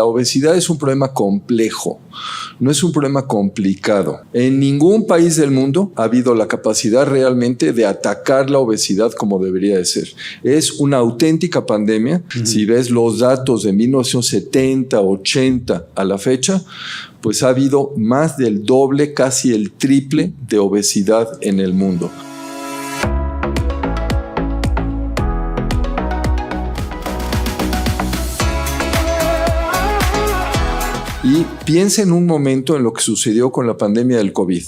La obesidad es un problema complejo, no es un problema complicado. En ningún país del mundo ha habido la capacidad realmente de atacar la obesidad como debería de ser. Es una auténtica pandemia. Si ves los datos de 1970, 80 a la fecha, pues ha habido más del doble, casi el triple de obesidad en el mundo. Y piensa en un momento en lo que sucedió con la pandemia del COVID.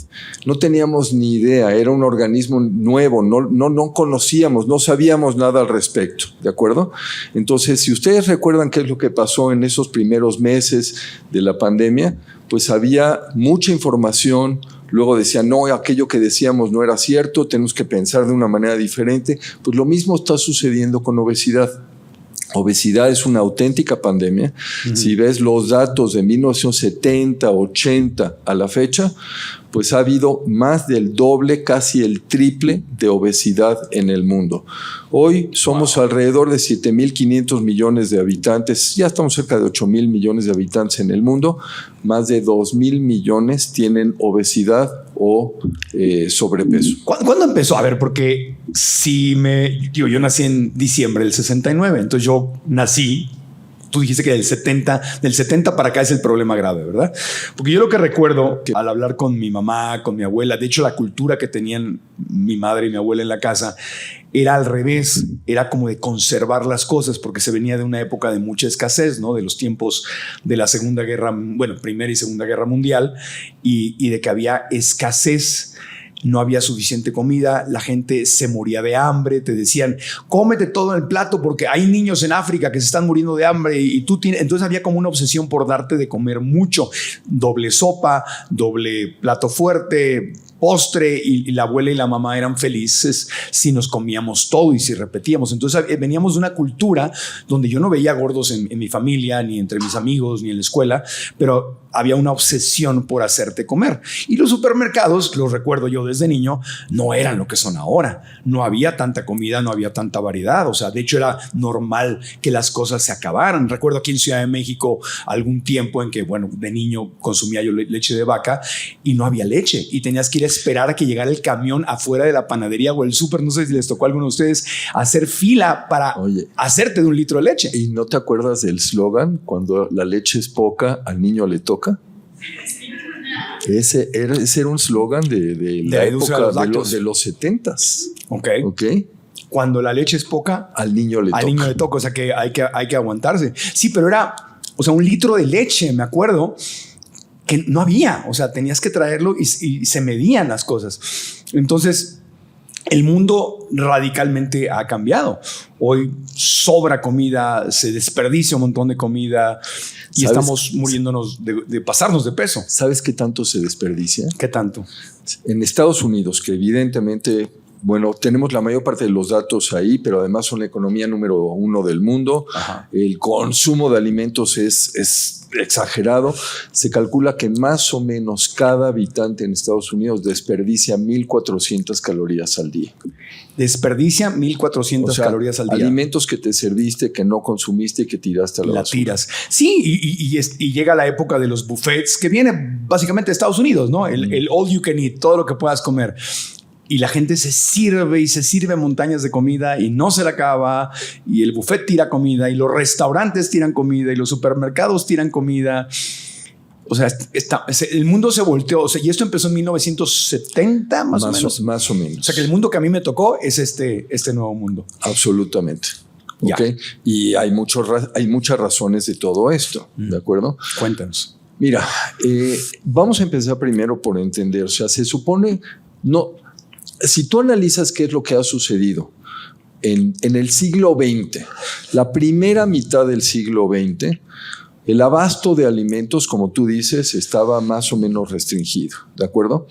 No teníamos ni idea, era un organismo nuevo, no conocíamos, no sabíamos nada al respecto, ¿de acuerdo? Entonces, si ustedes recuerdan qué es lo que pasó en esos primeros meses de la pandemia, pues había mucha información. Luego decían, no, aquello que decíamos no era cierto, tenemos que pensar de una manera diferente. Pues lo mismo está sucediendo con obesidad. Obesidad es una auténtica pandemia. Si ves los datos de 1970, 80 a la fecha, pues ha habido más del doble, casi el triple de obesidad en el mundo. Hoy somos alrededor de 7.500 millones de habitantes, ya estamos cerca de 8.000 millones de habitantes en el mundo, más de 2.000 millones tienen obesidad o sobrepeso. ¿Cuándo empezó? A ver, porque yo nací en diciembre del 69, entonces yo nací. Tú dijiste que del 70 para acá es el problema grave, ¿verdad? Porque yo lo que recuerdo, que al hablar con mi mamá, con mi abuela, de hecho la cultura que tenían mi madre y mi abuela en la casa era al revés, era como de conservar las cosas, porque se venía de una época de mucha escasez, ¿no? De los tiempos de la Primera y Segunda Guerra Mundial, y de que había escasez. No había suficiente comida, la gente se moría de hambre, te decían, cómete todo en el plato porque hay niños en África que se están muriendo de hambre y tú tienes. Entonces había como una obsesión por darte de comer mucho, doble sopa, doble plato fuerte, postre, y la abuela y la mamá eran felices si nos comíamos todo y si repetíamos. Entonces veníamos de una cultura donde yo no veía gordos en mi familia, ni entre mis amigos, ni en la escuela, pero había una obsesión por hacerte comer. Y los supermercados, los recuerdo yo desde niño, no eran lo que son ahora. No había tanta comida, no había tanta variedad. O sea, de hecho era normal que las cosas se acabaran. Recuerdo aquí en Ciudad de México algún tiempo en que, de niño consumía yo leche de vaca y no había leche y tenías que ir a esperar a que llegara el camión afuera de la panadería o el súper. No sé si les tocó a alguno de ustedes hacer fila para hacerte de un litro de leche. ¿Y no te acuerdas del eslogan? Cuando la leche es poca, al niño le toca. Ese era un eslogan de la época de los 70s. Ok. Cuando la leche es poca, al niño le toca. O sea que hay que aguantarse. Sí, pero era, un litro de leche, me acuerdo, que no había. O sea, tenías que traerlo y se medían las cosas. Entonces, el mundo radicalmente ha cambiado. Hoy sobra comida, se desperdicia un montón de comida y estamos muriéndonos de pasarnos de peso. ¿Sabes qué tanto se desperdicia? ¿Qué tanto? En Estados Unidos, que evidentemente, tenemos la mayor parte de los datos ahí, pero además son la economía número 1 del mundo. Ajá. El consumo de alimentos es exagerado. Se calcula que más o menos cada habitante en Estados Unidos desperdicia 1.400 calorías al día. Desperdicia 1.400 calorías al día. Alimentos que te serviste, que no consumiste y que tiraste a la basura. Tiras. Sí, y llega la época de los buffets, que viene básicamente de Estados Unidos, ¿no? El all you can eat, todo lo que puedas comer. Y la gente se sirve montañas de comida y no se la acaba, y el buffet tira comida, y los restaurantes tiran comida, y los supermercados tiran comida. O sea, el mundo se volteó. O sea, y esto empezó en 1970, más o menos. Más o menos. O sea, que el mundo que a mí me tocó es este nuevo mundo. Absolutamente. Okay. Y hay muchas razones de todo esto, ¿de acuerdo? Cuéntanos. Mira, vamos a empezar primero por entender. O sea, se supone... Si tú analizas qué es lo que ha sucedido en el siglo XX, la primera mitad del siglo XX, el abasto de alimentos, como tú dices, estaba más o menos restringido, ¿de acuerdo?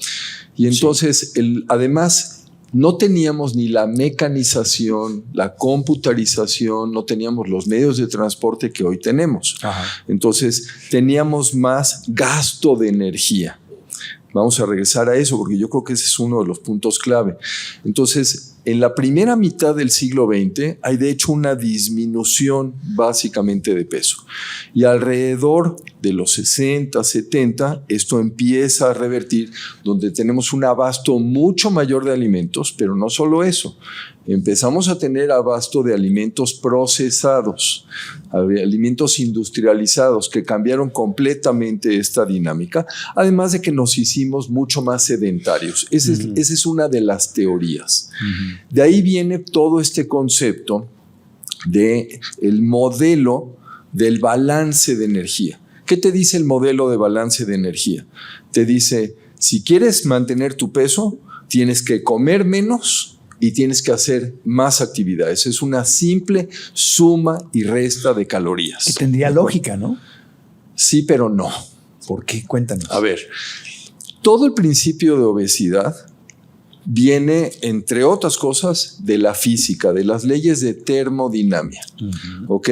Y entonces, además, no teníamos ni la mecanización, la computarización, no teníamos los medios de transporte que hoy tenemos. Ajá. Entonces, teníamos más gasto de energía. Vamos a regresar a eso porque yo creo que ese es uno de los puntos clave. Entonces, En la primera mitad del siglo XX hay de hecho una disminución básicamente de peso. Y alrededor de los 60, 70, esto empieza a revertir, donde tenemos un abasto mucho mayor de alimentos, pero no solo eso. Empezamos a tener abasto de alimentos procesados, alimentos industrializados que cambiaron completamente esta dinámica, además de que nos hicimos mucho más sedentarios. Esa es una de las teorías. De ahí viene todo este concepto del modelo del balance de energía. ¿Qué te dice el modelo de balance de energía? Te dice, si quieres mantener tu peso, tienes que comer menos y tienes que hacer más actividades. Es una simple suma y resta de calorías. Que tendría lógica, ¿no? Sí, pero no. ¿Por qué? Cuéntanos. A ver, todo el principio de obesidad viene, entre otras cosas, de la física, de las leyes de termodinámica. ¿Ok?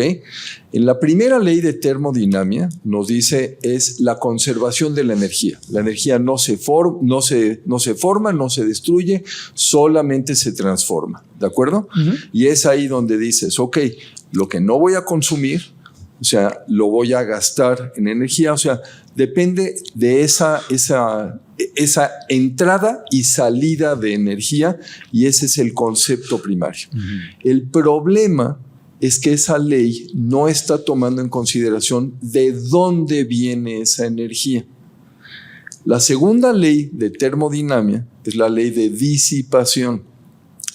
En la primera ley de termodinámica nos dice es la conservación de la energía. La energía no se forma, no se destruye, solamente se transforma. ¿De acuerdo? Y es ahí donde dices, ok, lo que no voy a consumir, o sea, lo voy a gastar en energía, o sea, depende de esa entrada y salida de energía, y ese es el concepto primario. El problema es que esa ley no está tomando en consideración de dónde viene esa energía. La segunda ley de termodinámica es la ley de disipación.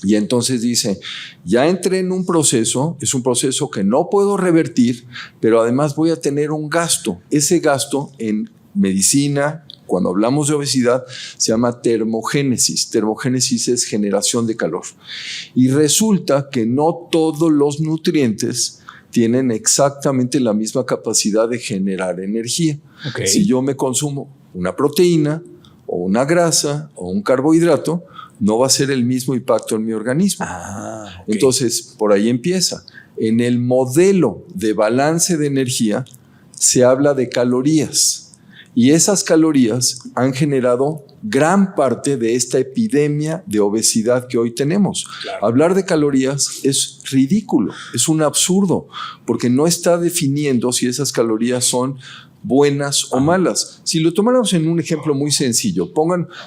Y entonces dice, ya entré en un proceso, es un proceso que no puedo revertir, pero además voy a tener un gasto. Ese gasto en medicina, cuando hablamos de obesidad, se llama termogénesis. Termogénesis es generación de calor. Y resulta que no todos los nutrientes tienen exactamente la misma capacidad de generar energía. Okay. Si yo me consumo una proteína o una grasa o un carbohidrato, no va a ser el mismo impacto en mi organismo. Okay. Entonces, por ahí empieza. En el modelo de balance de energía se habla de calorías. Y esas calorías han generado gran parte de esta epidemia de obesidad que hoy tenemos. Claro. Hablar de calorías es ridículo, es un absurdo, porque no está definiendo si esas calorías son buenas o malas. Si lo tomáramos en un ejemplo muy sencillo,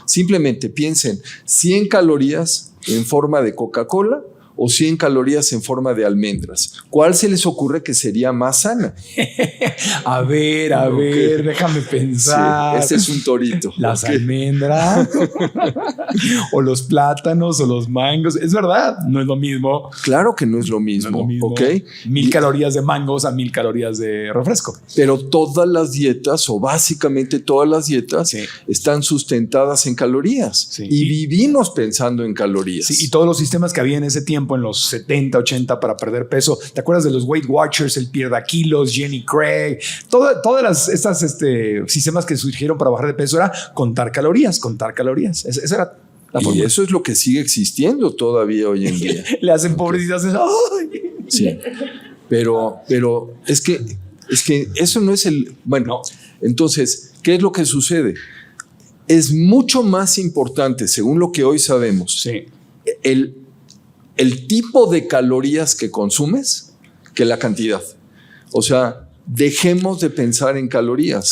simplemente piensen 100 calorías en forma de Coca-Cola o 100 calorías en forma de almendras. ¿Cuál se les ocurre que sería más sana? A ver, déjame pensar. Sí, ese es un torito. Las almendras o los plátanos o los mangos. Es verdad, no es lo mismo. Claro que no es lo mismo. No es lo mismo. ¿Okay? 1000 calorías de mangos a 1000 calorías de refresco. Pero todas las dietas, o básicamente todas las dietas, están sustentadas en calorías. Sí. Y vivimos pensando en calorías. Sí, y todos los sistemas que había en ese tiempo, en los 70, 80 para perder peso. ¿Te acuerdas de los Weight Watchers, el Pierda Kilos, Jenny Craig? Todas estas sistemas que surgieron para bajar de peso era contar calorías. Esa era la forma. Y eso es lo que sigue existiendo todavía hoy en día. Le hacen pobrecitas. Sí, pero es que eso no es el... Bueno, entonces, ¿qué es lo que sucede? Es mucho más importante, según lo que hoy sabemos, el tipo de calorías que consumes que la cantidad. O sea, dejemos de pensar en calorías.